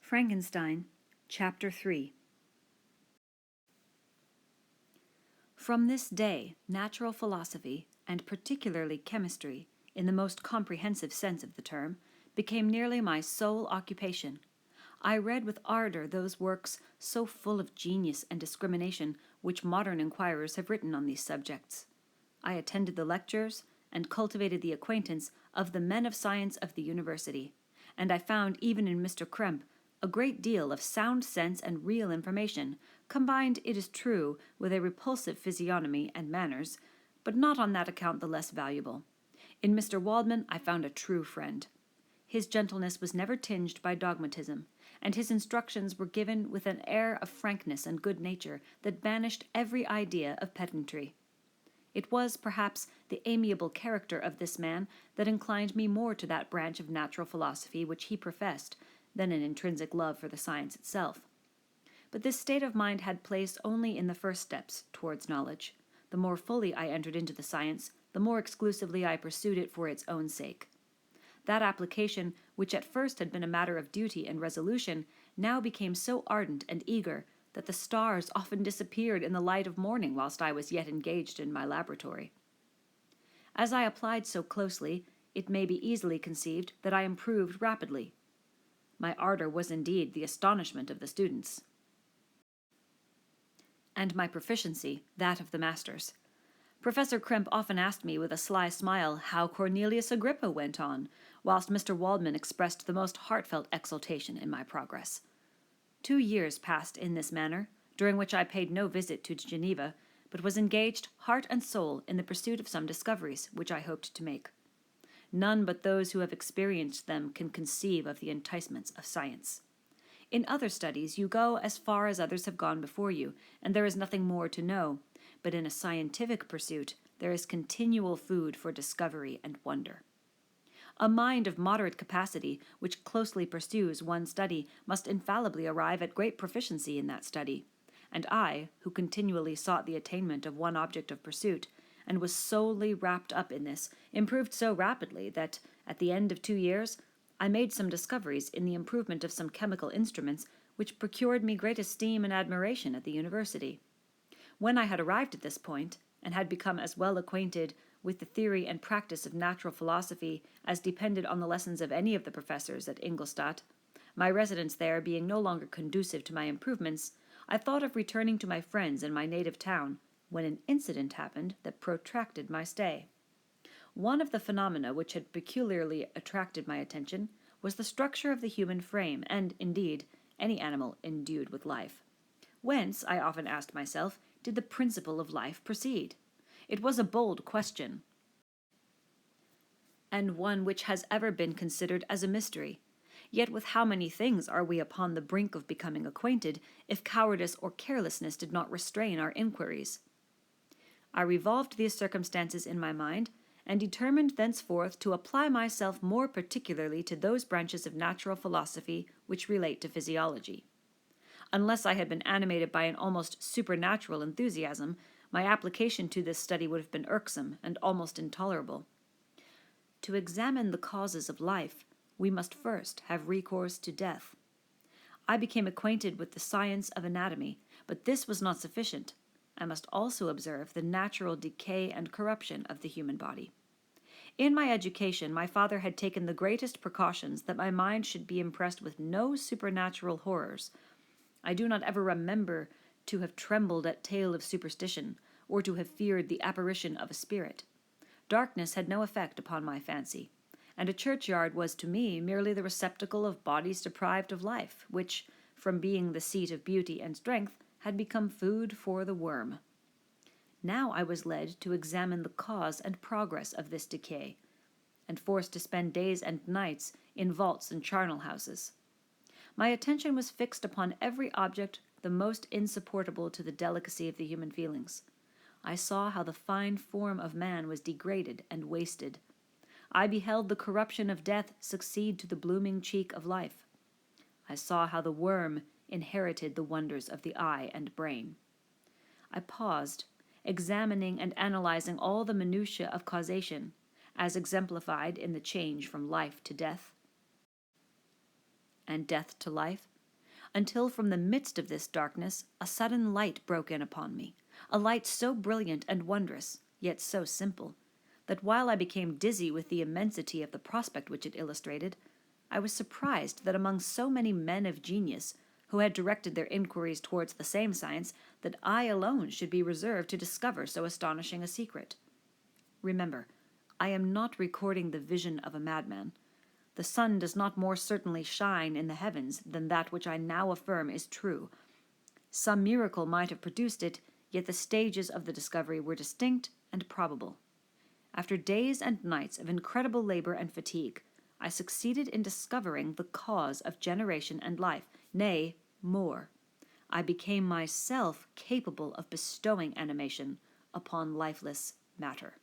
Frankenstein, Chapter 3. From this day, natural philosophy, and particularly chemistry, in the most comprehensive sense of the term, became nearly my sole occupation. I read with ardor those works so full of genius and discrimination which modern inquirers have written on these subjects. I attended the lectures and cultivated the acquaintance of the men of science of the university, and I found even in Mr. Krempe a great deal of sound sense and real information, combined, it is true, with a repulsive physiognomy and manners, but not on that account the less valuable. In Mr. Waldman I found a true friend. His gentleness was never tinged by dogmatism, and his instructions were given with an air of frankness and good nature that banished every idea of pedantry. It was, perhaps, the amiable character of this man that inclined me more to that branch of natural philosophy which he professed, than an intrinsic love for the science itself. But this state of mind had place only in the first steps towards knowledge. The more fully I entered into the science, the more exclusively I pursued it for its own sake. That application, which at first had been a matter of duty and resolution, now became so ardent and eager that the stars often disappeared in the light of morning whilst I was yet engaged in my laboratory. As I applied so closely, it may be easily conceived that I improved rapidly. My ardor was indeed the astonishment of the students, and my proficiency that of the masters. Professor Krempe often asked me with a sly smile how Cornelius Agrippa went on, whilst Mr. Waldman expressed the most heartfelt exultation in my progress. 2 years passed in this manner, during which I paid no visit to Geneva, but was engaged heart and soul in the pursuit of some discoveries which I hoped to make. None but those who have experienced them can conceive of the enticements of science. In other studies you go as far as others have gone before you, and there is nothing more to know, but in a scientific pursuit there is continual food for discovery and wonder. A mind of moderate capacity, which closely pursues one study, must infallibly arrive at great proficiency in that study, and I, who continually sought the attainment of one object of pursuit, and was solely wrapped up in this, improved so rapidly that, at the end of 2 years, I made some discoveries in the improvement of some chemical instruments which procured me great esteem and admiration at the university. When I had arrived at this point, and had become as well acquainted with the theory and practice of natural philosophy as depended on the lessons of any of the professors at Ingolstadt, my residence there being no longer conducive to my improvements, I thought of returning to my friends in my native town, when an incident happened that protracted my stay. One of the phenomena which had peculiarly attracted my attention was the structure of the human frame, and, indeed, any animal endued with life. Whence, I often asked myself, did the principle of life proceed? It was a bold question, and one which has ever been considered as a mystery. Yet with how many things are we upon the brink of becoming acquainted, if cowardice or carelessness did not restrain our inquiries? I revolved these circumstances in my mind, and determined thenceforth to apply myself more particularly to those branches of natural philosophy which relate to physiology. Unless I had been animated by an almost supernatural enthusiasm, my application to this study would have been irksome and almost intolerable. To examine the causes of life, we must first have recourse to death. I became acquainted with the science of anatomy, but this was not sufficient. I must also observe the natural decay and corruption of the human body. In my education, my father had taken the greatest precautions that my mind should be impressed with no supernatural horrors. I do not ever remember to have trembled at tale of superstition, or to have feared the apparition of a spirit. Darkness had no effect upon my fancy, and a churchyard was to me merely the receptacle of bodies deprived of life, which, from being the seat of beauty and strength, had become food for the worm. Now I was led to examine the cause and progress of this decay, and forced to spend days and nights in vaults and charnel houses. My attention was fixed upon every object the most insupportable to the delicacy of the human feelings. I saw how the fine form of man was degraded and wasted. I beheld the corruption of death succeed to the blooming cheek of life. I saw how the worm inherited the wonders of the eye and brain. I paused, examining and analyzing all the minutiae of causation, as exemplified in the change from life to death, and death to life, until from the midst of this darkness a sudden light broke in upon me, a light so brilliant and wondrous, yet so simple, that while I became dizzy with the immensity of the prospect which it illustrated, I was surprised that among so many men of genius, who had directed their inquiries towards the same science, that I alone should be reserved to discover so astonishing a secret. Remember, I am not recording the vision of a madman. The sun does not more certainly shine in the heavens than that which I now affirm is true. Some miracle might have produced it, yet the stages of the discovery were distinct and probable. After days and nights of incredible labor and fatigue, I succeeded in discovering the cause of generation and life, nay, more. I became myself capable of bestowing animation upon lifeless matter.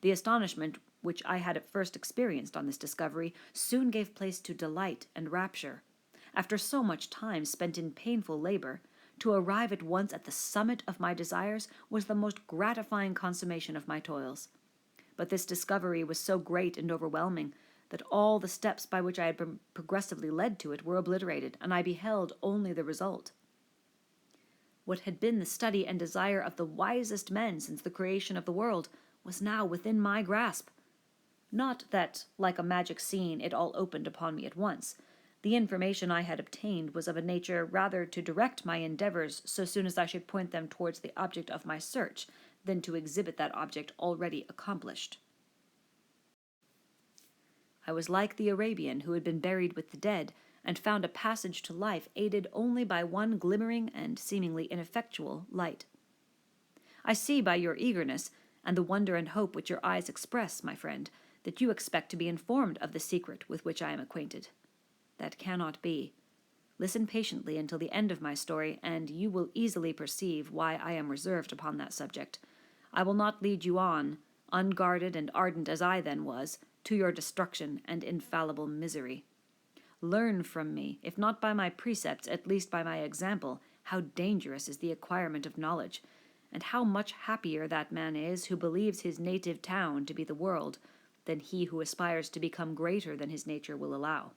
The astonishment which I had at first experienced on this discovery soon gave place to delight and rapture. After so much time spent in painful labor, to arrive at once at the summit of my desires was the most gratifying consummation of my toils. But this discovery was so great and overwhelming that all the steps by which I had been progressively led to it were obliterated, and I beheld only the result. What had been the study and desire of the wisest men since the creation of the world was now within my grasp. Not that, like a magic scene, it all opened upon me at once. The information I had obtained was of a nature rather to direct my endeavors so soon as I should point them towards the object of my search, than to exhibit that object already accomplished. I was like the Arabian who had been buried with the dead, and found a passage to life aided only by one glimmering and seemingly ineffectual light. I see by your eagerness, and the wonder and hope which your eyes express, my friend, that you expect to be informed of the secret with which I am acquainted. That cannot be. Listen patiently until the end of my story, and you will easily perceive why I am reserved upon that subject. I will not lead you on, unguarded and ardent as I then was, to your destruction and infallible misery. Learn from me, if not by my precepts, at least by my example, how dangerous is the acquirement of knowledge, and how much happier that man is who believes his native town to be the world, than he who aspires to become greater than his nature will allow.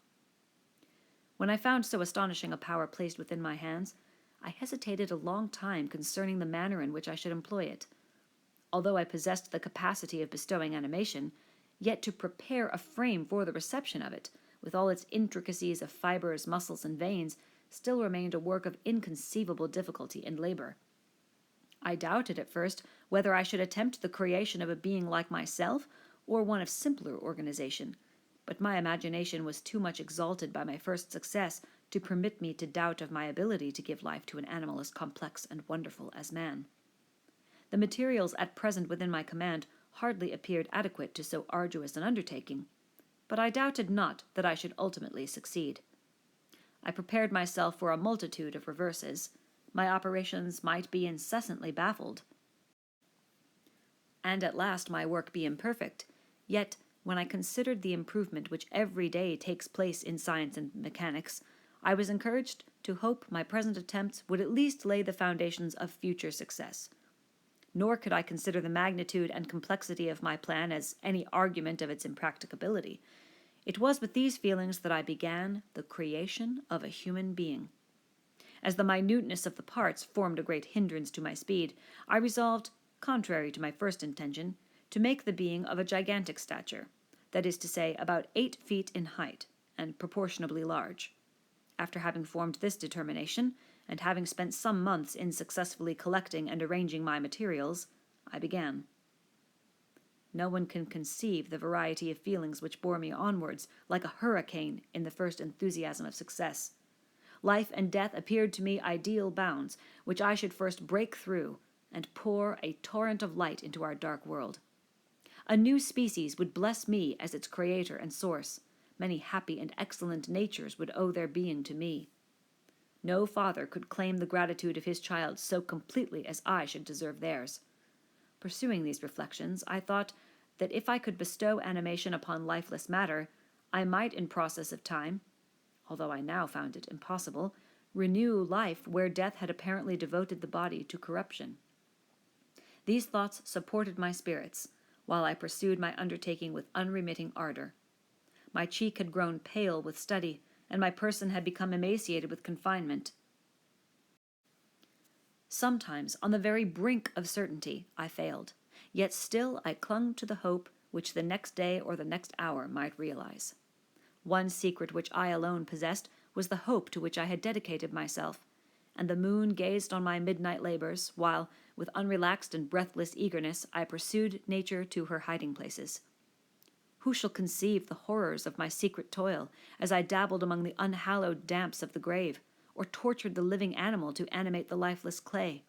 When I found so astonishing a power placed within my hands, I hesitated a long time concerning the manner in which I should employ it. Although I possessed the capacity of bestowing animation, yet to prepare a frame for the reception of it, with all its intricacies of fibers, muscles, and veins, still remained a work of inconceivable difficulty and labor. I doubted at first whether I should attempt the creation of a being like myself, or one of simpler organization, but my imagination was too much exalted by my first success to permit me to doubt of my ability to give life to an animal as complex and wonderful as man. The materials at present within my command hardly appeared adequate to so arduous an undertaking, but I doubted not that I should ultimately succeed. I prepared myself for a multitude of reverses. My operations might be incessantly baffled, and at last my work be imperfect. Yet, when I considered the improvement which every day takes place in science and mechanics, I was encouraged to hope my present attempts would at least lay the foundations of future success. Nor could I consider the magnitude and complexity of my plan as any argument of its impracticability. It was with these feelings that I began the creation of a human being. As the minuteness of the parts formed a great hindrance to my speed, I resolved, contrary to my first intention, to make the being of a gigantic stature, that is to say, about 8 feet in height, and proportionably large. After having formed this determination, and having spent some months in successfully collecting and arranging my materials, I began. No one can conceive the variety of feelings which bore me onwards, like a hurricane, in the first enthusiasm of success. Life and death appeared to me ideal bounds, which I should first break through, and pour a torrent of light into our dark world. A new species would bless me as its creator and source. Many happy and excellent natures would owe their being to me. No father could claim the gratitude of his child so completely as I should deserve theirs. Pursuing these reflections, I thought that if I could bestow animation upon lifeless matter, I might in process of time, although I now found it impossible, renew life where death had apparently devoted the body to corruption. These thoughts supported my spirits, while I pursued my undertaking with unremitting ardor. My cheek had grown pale with study, and my person had become emaciated with confinement. Sometimes, on the very brink of certainty, I failed, yet still I clung to the hope which the next day or the next hour might realize. One secret which I alone possessed was the hope to which I had dedicated myself, and the moon gazed on my midnight labors, while, with unrelaxed and breathless eagerness, I pursued nature to her hiding places. Who shall conceive the horrors of my secret toil, as I dabbled among the unhallowed damps of the grave, or tortured the living animal to animate the lifeless clay?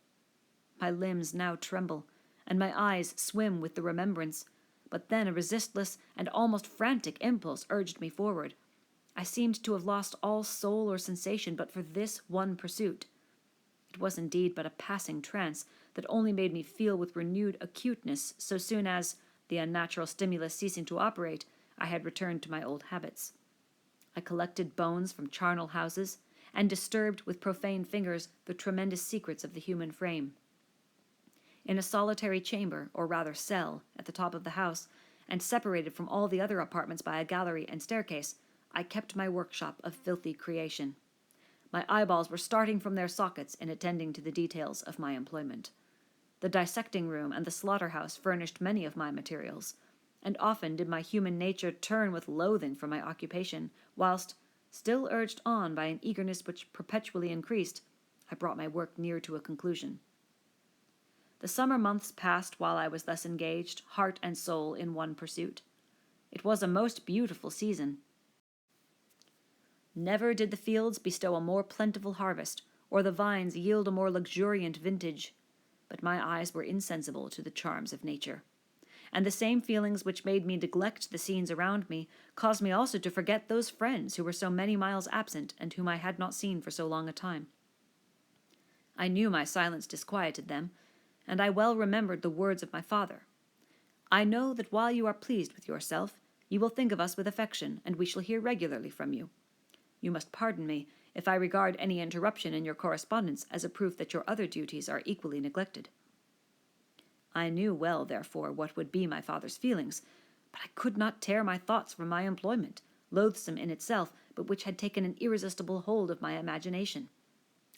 My limbs now tremble, and my eyes swim with the remembrance, but then a resistless and almost frantic impulse urged me forward. I seemed to have lost all soul or sensation but for this one pursuit. It was indeed but a passing trance that only made me feel with renewed acuteness so soon as, the unnatural stimulus ceasing to operate, I had returned to my old habits. I collected bones from charnel houses, and disturbed with profane fingers the tremendous secrets of the human frame. In a solitary chamber, or rather cell, at the top of the house, and separated from all the other apartments by a gallery and staircase, I kept my workshop of filthy creation. My eyeballs were starting from their sockets in attending to the details of my employment. The dissecting room and the slaughterhouse furnished many of my materials, and often did my human nature turn with loathing from my occupation, whilst, still urged on by an eagerness which perpetually increased, I brought my work near to a conclusion. The summer months passed while I was thus engaged, heart and soul, in one pursuit. It was a most beautiful season. Never did the fields bestow a more plentiful harvest, or the vines yield a more luxuriant vintage, but my eyes were insensible to the charms of nature, and the same feelings which made me neglect the scenes around me caused me also to forget those friends who were so many miles absent and whom I had not seen for so long a time. I knew my silence disquieted them, and I well remembered the words of my father. I know that while you are pleased with yourself, you will think of us with affection, and we shall hear regularly from you. You must pardon me if I regard any interruption in your correspondence as a proof that your other duties are equally neglected. I knew well, therefore, what would be my father's feelings, but I could not tear my thoughts from my employment, loathsome in itself, but which had taken an irresistible hold of my imagination.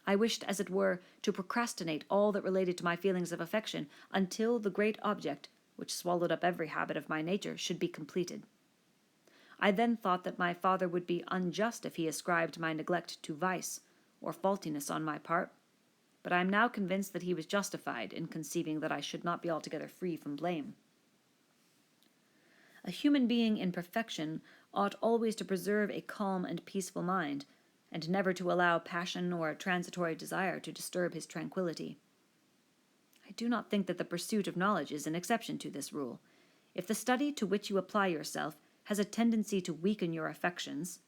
I wished, as it were, to procrastinate all that related to my feelings of affection until the great object, which swallowed up every habit of my nature, should be completed. I then thought that my father would be unjust if he ascribed my neglect to vice or faultiness on my part, but I am now convinced that he was justified in conceiving that I should not be altogether free from blame. A human being in perfection ought always to preserve a calm and peaceful mind, and never to allow passion or a transitory desire to disturb his tranquillity. I do not think that the pursuit of knowledge is an exception to this rule. If the study to which you apply yourself has a tendency to weaken your affections,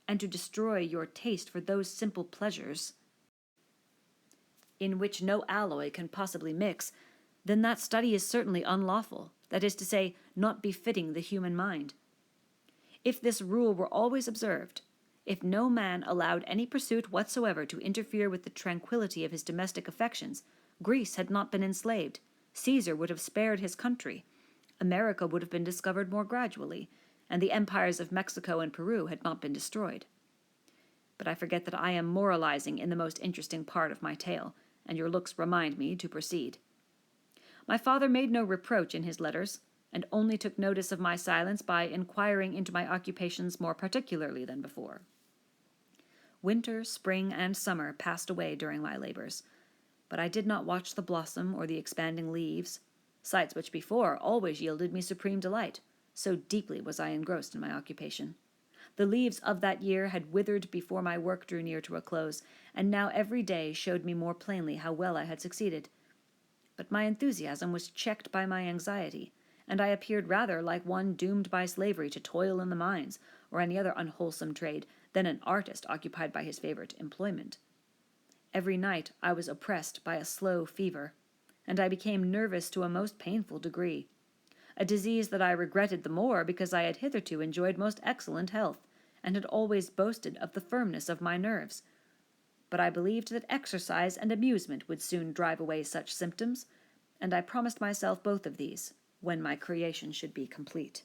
and to destroy your taste for those simple pleasures in which no alloy can possibly mix, then that study is certainly unlawful, that is to say, not befitting the human mind. If this rule were always observed, if no man allowed any pursuit whatsoever to interfere with the tranquillity of his domestic affections, Greece had not been enslaved, Caesar would have spared his country, America would have been discovered more gradually, and the empires of Mexico and Peru had not been destroyed. But I forget that I am moralizing in the most interesting part of my tale, and your looks remind me to proceed. My father made no reproach in his letters, and only took notice of my silence by inquiring into my occupations more particularly than before. Winter, spring, and summer passed away during my labors, but I did not watch the blossom or the expanding leaves, sights which before always yielded me supreme delight, so deeply was I engrossed in my occupation. The leaves of that year had withered before my work drew near to a close, and now every day showed me more plainly how well I had succeeded. But my enthusiasm was checked by my anxiety, and I appeared rather like one doomed by slavery to toil in the mines, or any other unwholesome trade, than an artist occupied by his favorite employment. Every night I was oppressed by a slow fever, and I became nervous to a most painful degree, a disease that I regretted the more because I had hitherto enjoyed most excellent health, and had always boasted of the firmness of my nerves. But I believed that exercise and amusement would soon drive away such symptoms, and I promised myself both of these when my creation should be complete.